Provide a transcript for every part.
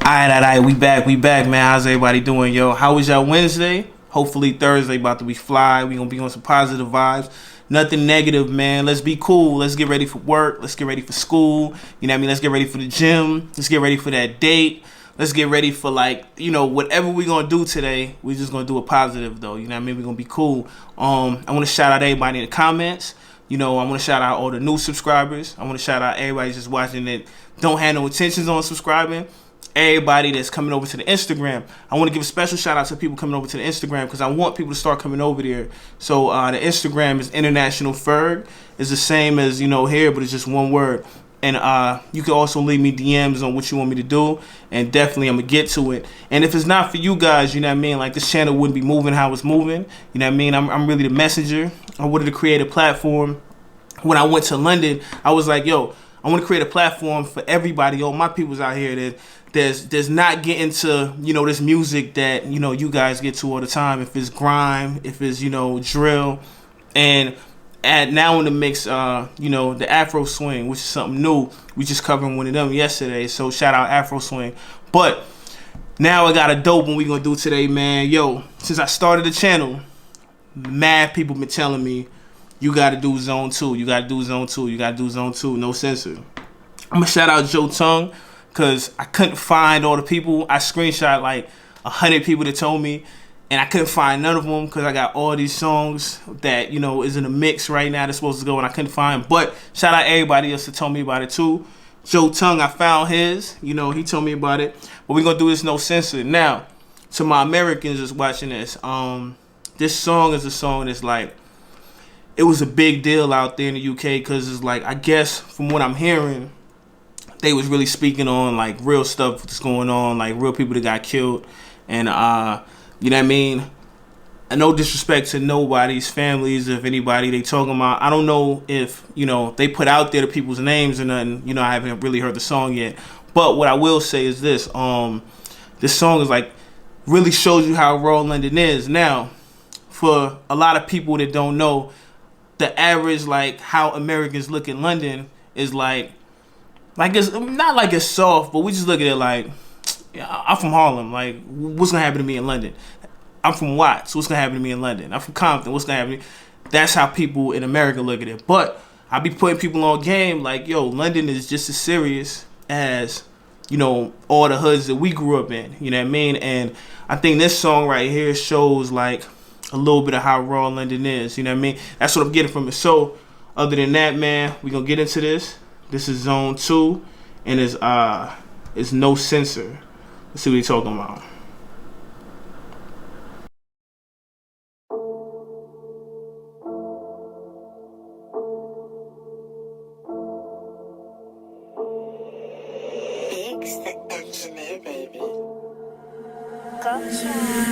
Alright, we back, man. How's everybody doing, yo? How was y'all Wednesday? Hopefully Thursday about to be fly. We gonna be on some positive vibes. Nothing negative, man. Let's be cool. Let's get ready for work. Let's get ready for school. You know what I mean? Let's get ready for the gym. Let's get ready for that date. Let's get ready for, like, you know, whatever we gonna do today. We just gonna do a positive, though. You know what I mean? We're gonna be cool. I want to shout out everybody in the comments. You know, I want to shout out all the new subscribers. I want to shout out everybody just watching that don't have no intentions on subscribing. Everybody that's coming over to the Instagram. I want to give a special shout out to people coming over to the Instagram because I want people to start coming over there. So the Instagram is International Ferg. It's the same as, you know, here, but it's just one word. And you can also leave me DMs on what you want me to do, and definitely I'm gonna get to it. And if it's not for you guys, you know what I mean, like, this channel wouldn't be moving how it's moving. You know what I mean? I'm really the messenger. I wanted to create a platform. When I went to London, I was like, yo, I want to create a platform for everybody, all my peoples out here that there's not getting to, you know, this music that, you know, you guys get to all the time. If it's grime, if it's, you know, drill, and add now in the mix, you know, the Afro swing, which is something new. We just covered one of them yesterday, so shout out Afro swing. But now I got a dope one we gonna do today, man. Yo, since I started the channel, mad people been telling me, you gotta do zone 2, you gotta do zone 2, you gotta do zone 2, no censor. I'm gonna shout out Joe Tongue, because I couldn't find all the people. I screenshot like 100 people that told me, and I couldn't find none of them because I got all these songs that, you know, is in a mix right now that's supposed to go, and I couldn't find. But shout out everybody else that told me about it too. Joe Tongue, I found his, you know, he told me about it. But we're gonna do this no censor. Now, to my Americans that's watching this, this song is a song that's like, it was a big deal out there in the UK because it's like, I guess from what I'm hearing, they was really speaking on like real stuff that's going on, like real people that got killed. And you know what I mean? And no disrespect to nobody's families, if anybody they talking about. I don't know if, you know, they put out there the people's names or nothing. You know, I haven't really heard the song yet. But what I will say is this, this song is like, really shows you how raw London is. Now, for a lot of people that don't know, the average, like, how Americans look at London is like it's not like it's soft, but we just look at it like, yeah, I'm from Harlem. Like, what's gonna happen to me in London? I'm from Watts. What's gonna happen to me in London? I'm from Compton. What's gonna happen to me? That's how people in America look at it. But I be putting people on game like, yo, London is just as serious as, you know, all the hoods that we grew up in. You know what I mean? And I think this song right here shows like a little bit of how raw London is. You know what I mean? That's what I'm getting from it. So other than that, man, we gonna get into this. This is zone 2, and it's no censor. Let's see what he's talking about.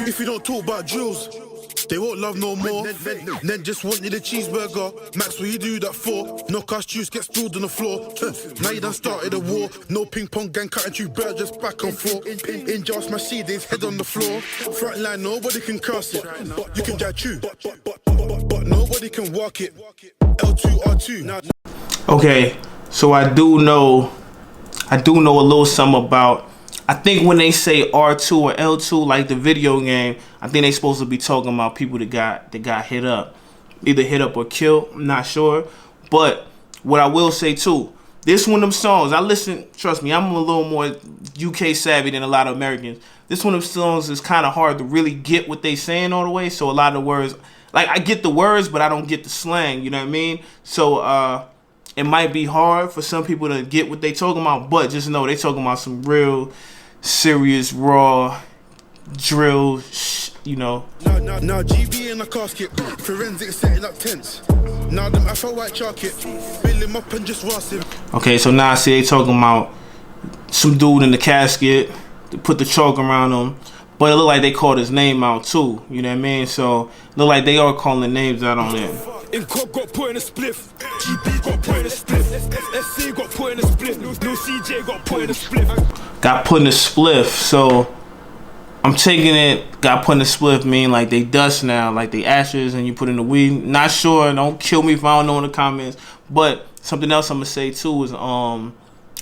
If you don't talk about drills, they won't love no more. Then just wanted a cheeseburger. Max, what you do that for? No cash juice, get spilled on the floor. Now you done started a war. No ping pong gang cutting you bird just back and forth. In just my CDs, head on the floor. Front line, nobody can cross it. But you can judge you. But nobody can walk it. L2, R2. Okay, so I do know a little something about, I think when they say R2 or L2, like the video game, I think they supposed to be talking about people that got hit up. Either hit up or killed, I'm not sure. But what I will say too, this one of them songs, I listen, trust me, I'm a little more UK savvy than a lot of Americans. This one of them songs is kind of hard to really get what they saying all the way. So a lot of the words, like, I get the words, but I don't get the slang, you know what I mean? So it might be hard for some people to get what they talking about, but just know they talking about some real serious, raw drill, you know. Now GB in a casket, forensic setting up tents. Now them Afro white jacket, fill him up and just rust him. Okay, so now I see they talking about some dude in the casket, they put the chalk around him, but it look like they called his name out too, you know what I mean? So it look like they are calling names out on it. In Cobb got put in a spliff, GB got put in a spliff, SC got put in a spliff, no CJ got put in a spliff. Got put in a spliff, so I'm taking it, got put in a spliff mean like they dust now, like they ashes and you put in the weed. Not sure, don't kill me if I don't know in the comments. But something else I'm gonna say too is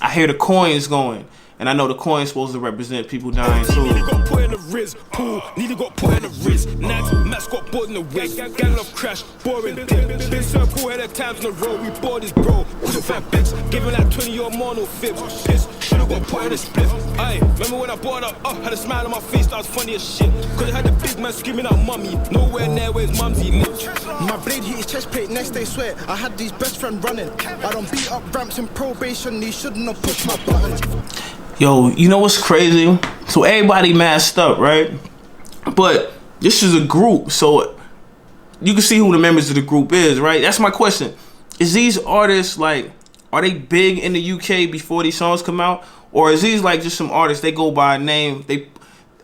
I hear the coins going. And I know the coin's supposed to represent people dying too. Nearly got put in the Riz, pool, nearly got put in the Riz. Nags, Max got bought in the wig. Gang love crash, boring dip. Been circle head of times in a row, we bought this bro. Who's a fat bitch? Giving like 20 or more, no fibs. Piss, should've got put in the split. Aye, remember when I bought her up, had a smile on my face, that was funny as shit. Cause I had the big man screaming out mummy, nowhere near where his mumsy lives. My blade hit his chest plate, next day swear I had these best friend running. I don't beat up ramps in probation, he shouldn't have pushed my buttons. Yo, you know what's crazy? So everybody masked up, right? But this is a group, so you can see who the members of the group is, right? That's my question. Is these artists like, are they big in the UK before these songs come out? Or is these like just some artists, they go by a name, they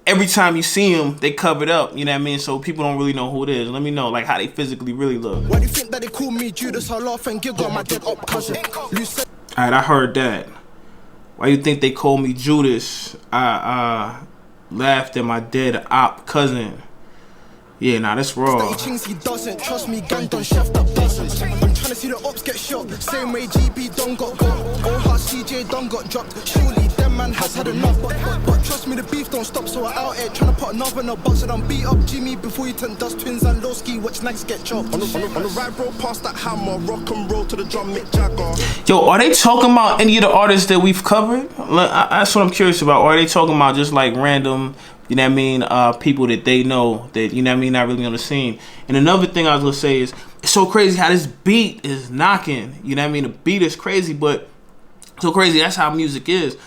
every time you see them, they cover it up, you know what I mean? So people don't really know who it is. Let me know like how they physically really look. Why do you think that they call me Judas? I laugh and giggle at my dead up cousin. Alright, I heard that. Why you think they call me Judas? I laughed at my dead op cousin. Yeah, nah, that's raw. Things he doesn't trust me, gang done chefed up dozens. I'm trying to see the ops get shot. Same way GB done got got. Go hard CJ done got dropped. Surely them man has had enough. But trust me, the beef don't stop. So I out here trying to put another in a box. And I'm beat up Jimmy before you turn dust twins and low ski. Watch next get chopped. On the right, bro, past that hammer. Rock and roll to the drum, Mick Jagger. Yo, are they talking about any of the artists that we've covered? That's what I'm curious about. Or are they talking about just like random, you know what I mean, people that they know that, you know what I mean, not really on the scene. And another thing I was gonna say is, it's so crazy how this beat is knocking. You know what I mean? The beat is crazy, but so crazy. That's how music is.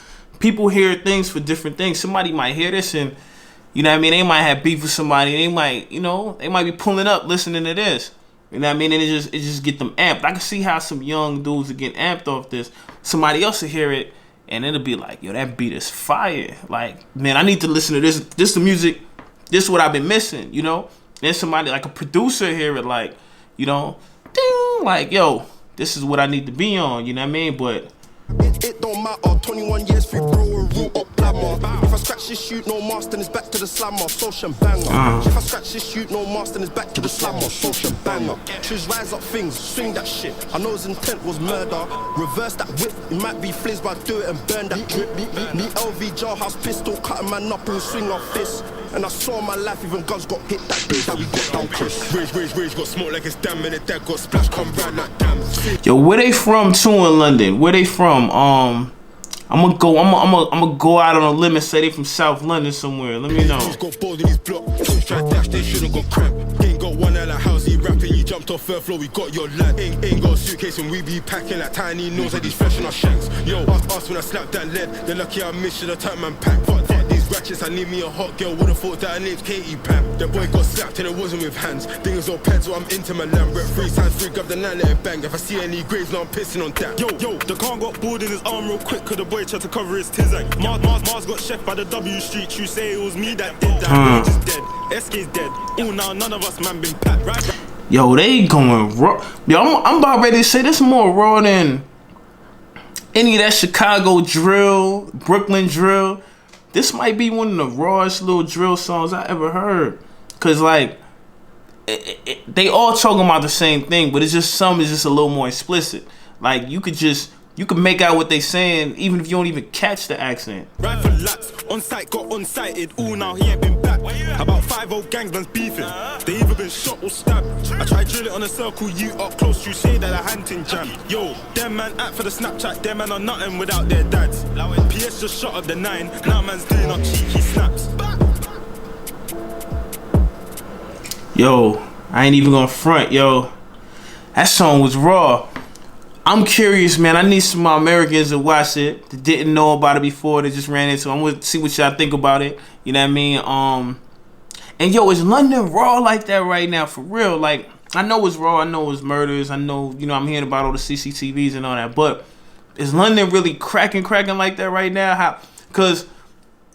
People hear things for different things. Somebody might hear this and, you know what I mean, they might have beef with somebody. They might, you know, they might be pulling up listening to this. You know what I mean? And it just get them amped. I can see how some young dudes are getting amped off this. Somebody else will hear it and it'll be like, yo, that beat is fire. Like, man, I need to listen to this. This the music. This is what I've been missing, you know? Then somebody, like a producer, hear it like, you know, ding, like, yo, this is what I need to be on, you know what I mean? But It don't matter, 21 years free bro, a root up glamour. If I scratch this shoot, no master, then it's back to the slammer, social banger. If I scratch this shoot, no master, then it's back to the slammer, social banger. Choose rise up things, swing that shit. I know his intent was murder. Reverse that whip, it might be fliz, but I do it and burn that drip. Me LV jailhouse pistol, cut a man up and swing off this. And I saw my life, even guns got hit that day that we got down Chris. Rage, got smoke like it's damn, and the dad got splash, come round like damn. yo, where they from too in London? Where they from? I'm gonna go out on a limb and say they from South London somewhere. Let me know. He's got balls in his block, don't try dash, they should've got cramp. Ain't got one out of house, he rapping, you jumped off third floor, we got your lad. Ain't got a suitcase and we be packing like tiny nose like these fresh in our shanks. Yo, ask when I slap that lead, they're lucky I missed, should've turned man pack. Fuck these ratchets, I need me a hot girl, would've thought that her name's Katie Pam. That boy got slapped and it wasn't with hands. Things all pets, so I'm into my lamb. Rep 3 times 3, grab the 9, let it bang. If I see any graves, now I'm pissing on that. Yo, the car got bored in his arm real quick, cause the boy tried to cover his tizag. Mars got chef by the W Street, you say it was me that did that. Rage is dead, SK's dead. Oh, now none of us man been packed, right? Yo, they going raw. Yo, I'm about ready to say this more raw than any of that Chicago drill, Brooklyn drill. This might be one of the rawest little drill songs I ever heard. Cause like, they all talking about the same thing, but it's just some is just a little more explicit. Like you could make out what they saying even if you don't even catch the accent. Rifle laps, on site got unsighted. Ooh, now he ain't been back. About 5 old gangs man's beefing. They either been shot or stabbed. I try drill it on a circle, you up close, you say that a hunting jam. Yo, them man act for the Snapchat, them man are nothing without their dads. PS just shot up the 9, now man's doing up cheeky snaps. Yo, I ain't even gonna front, yo. That song was raw. I'm curious, man. I need some Americans to watch it that didn't know about it before, that just ran into it. I'm gonna see what y'all think about it. You know what I mean? And yo, is London raw like that right now? For real? Like, I know it's raw. I know it's murders. I know, you know, I'm hearing about all the CCTVs and all that. But is London really cracking like that right now? How? Because,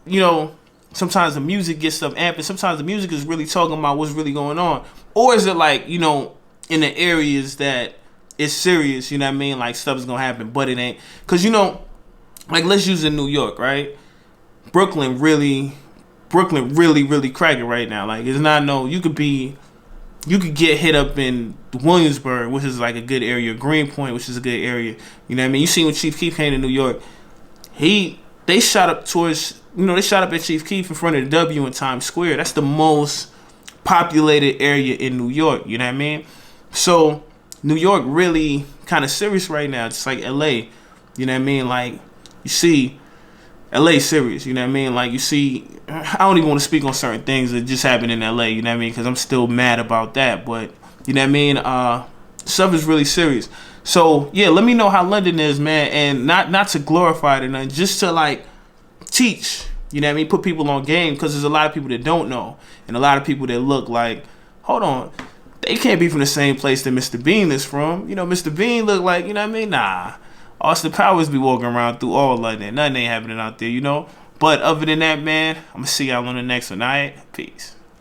you know, sometimes the music gets stuff amping. Sometimes the music is really talking about what's really going on. Or is it like, you know, in the areas that it's serious, you know what I mean? Like, stuff is going to happen, but it ain't. Because, you know, like, let's use in New York, right? Brooklyn really cracking right now. Like, it's not no, you could get hit up in Williamsburg, which is like a good area, Greenpoint, which is a good area. You know what I mean? You see when Chief Keef came to New York, they shot up towards, they shot up at Chief Keef in front of the W in Times Square. That's the most populated area in New York, you know what I mean? So New York really kind of serious right now, just like LA, you know what I mean? Like, you see LA serious, you know what I mean? Like, you see, I don't even want to speak on certain things that just happened in LA, you know what I mean? Because I'm still mad about that, but you know what I mean? Stuff is really serious. So yeah, let me know how London is, man, and not to glorify it or nothing, just to like teach, you know what I mean? Put people on game, because there's a lot of people that don't know, and a lot of people that look like, hold on, they can't be from the same place that Mr. Bean is from. You know, Mr. Bean look like, you know what I mean? Nah, Austin Powers be walking around through all London. Nothing ain't happening out there, you know? But other than that, man, I'm going to see y'all on the next one, all right? Peace.